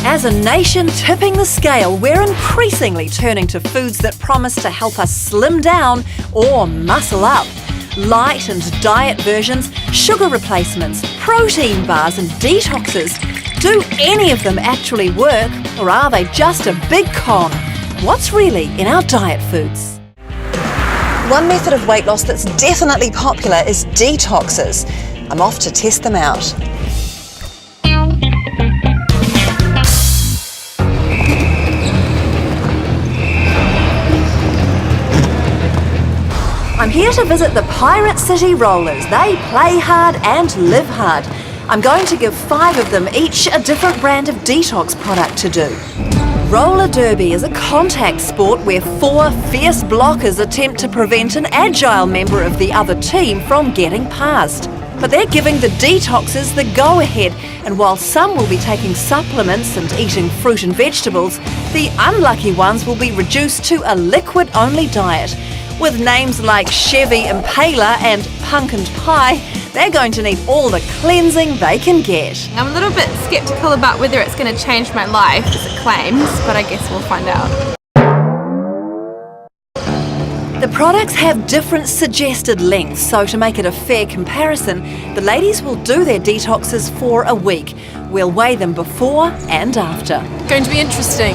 As a nation tipping the scale, we're increasingly turning to foods that promise to help us slim down or muscle up. Light and diet versions, sugar replacements, protein bars and detoxes. Do any of them actually work, or are they just a big con? What's really in our diet foods? One method of weight loss that's definitely popular is detoxes. I'm off to test them out. I'm here to visit the Pirate City Rollers. They play hard and live hard. I'm going to give 5 of them each a different brand of detox product to do. Roller derby is a contact sport where 4 fierce blockers attempt to prevent an agile member of the other team from getting past. But they're giving the detoxes the go-ahead, and while some will be taking supplements and eating fruit and vegetables, the unlucky ones will be reduced to a liquid-only diet. With names like Chevy Impaler and Pumpkin Pie, they're going to need all the cleansing they can get. I'm a little bit sceptical about whether it's going to change my life, as it claims, but I guess we'll find out. The products have different suggested lengths, so to make it a fair comparison, the ladies will do their detoxes for a week. We'll weigh them before and after. Going to be interesting.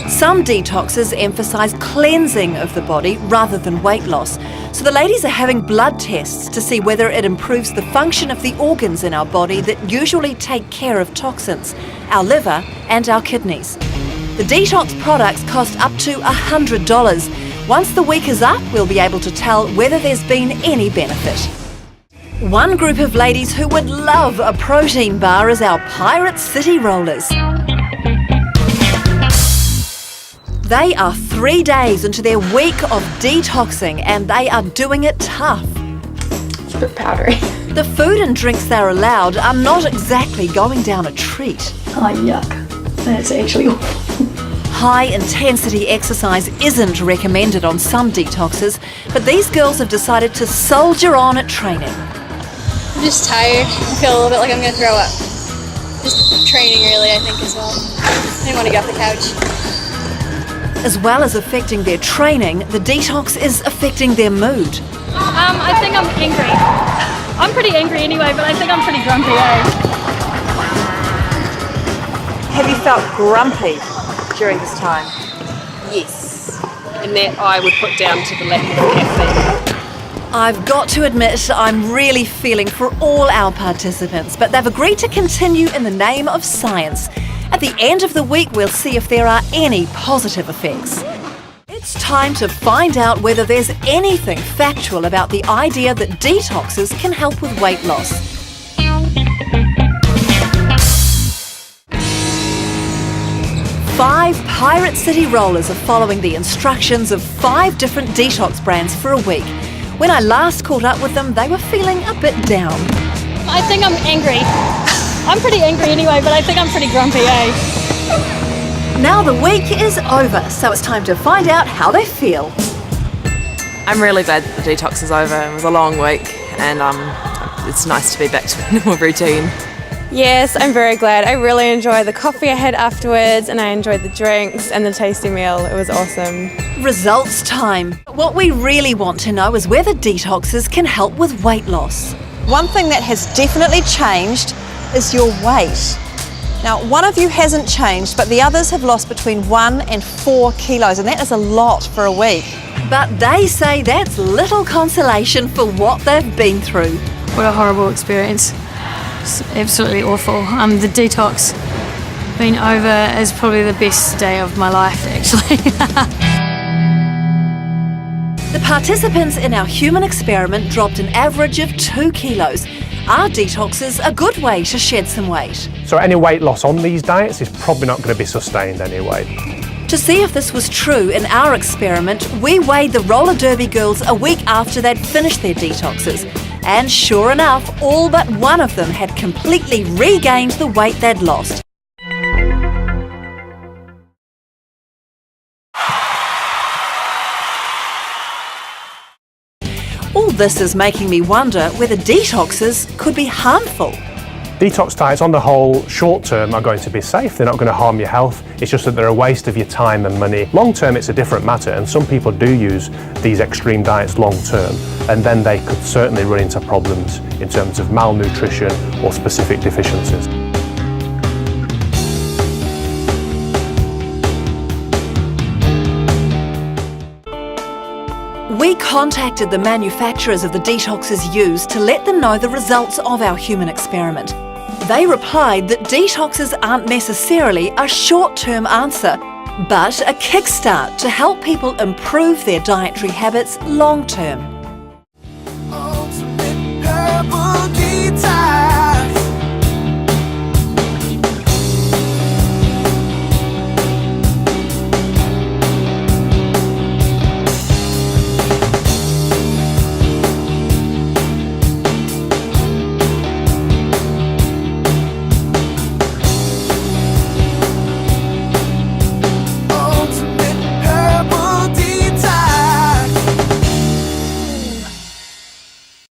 Some detoxes emphasise cleansing of the body rather than weight loss. So the ladies are having blood tests to see whether it improves the function of the organs in our body that usually take care of toxins, our liver and our kidneys. The detox products cost up to $100. Once the week is up, we'll be able to tell whether there's been any benefit. One group of ladies who would love a protein bar is our Pirate City Rollers. They are 3 days into their week of detoxing and they are doing it tough. It's a bit powdery. The food and drinks they're allowed are not exactly going down a treat. Oh, yuck. That's actually awful. High-intensity exercise isn't recommended on some detoxes, but these girls have decided to soldier on at training. I'm just tired. I feel a little bit like I'm going to throw up. Just training really, I think, as well. I didn't want to get off the couch. As well as affecting their training, the detox is affecting their mood. I think I'm angry. I'm pretty angry anyway, but I think I'm pretty grumpy, Have you felt grumpy during this time? Yes, and that I would put down to the lack of caffeine. I've got to admit, I'm really feeling for all our participants, but they've agreed to continue in the name of science. At the end of the week, we'll see if there are any positive effects. It's time to find out whether there's anything factual about the idea that detoxes can help with weight loss. Five Pirate City Rollers are following the instructions of 5 different detox brands for a week. When I last caught up with them, they were feeling a bit down. I think I'm angry. I'm pretty angry anyway, but I think I'm pretty grumpy, Now the week is over, so it's time to find out how they feel. I'm really glad the detox is over. It was a long week and it's nice to be back to a normal routine. Yes, I'm very glad. I really enjoyed the coffee I had afterwards, and I enjoyed the drinks and the tasty meal. It was awesome. Results time. What we really want to know is whether detoxes can help with weight loss. One thing that has definitely changed is your weight. Now, one of you hasn't changed, but the others have lost between 1 and 4 kilos, and that is a lot for a week. But they say that's little consolation for what they've been through. What a horrible experience. It's absolutely awful. The detox being over is probably the best day of my life, actually. The participants in our human experiment dropped an average of 2 kilos. Are detoxes a good way to shed some weight? So any weight loss on these diets is probably not going to be sustained anyway. To see if this was true in our experiment, we weighed the roller derby girls a week after they'd finished their detoxes. And sure enough, all but one of them had completely regained the weight they'd lost. All this is making me wonder whether detoxes could be harmful. Detox diets on the whole, short term, are going to be safe. They're not going to harm your health. It's just that they're a waste of your time and money. Long term, it's a different matter, and some people do use these extreme diets long term, and then they could certainly run into problems in terms of malnutrition or specific deficiencies. We contacted the manufacturers of the detoxes used to let them know the results of our human experiment. They replied that detoxes aren't necessarily a short-term answer, but a kickstart to help people improve their dietary habits long-term.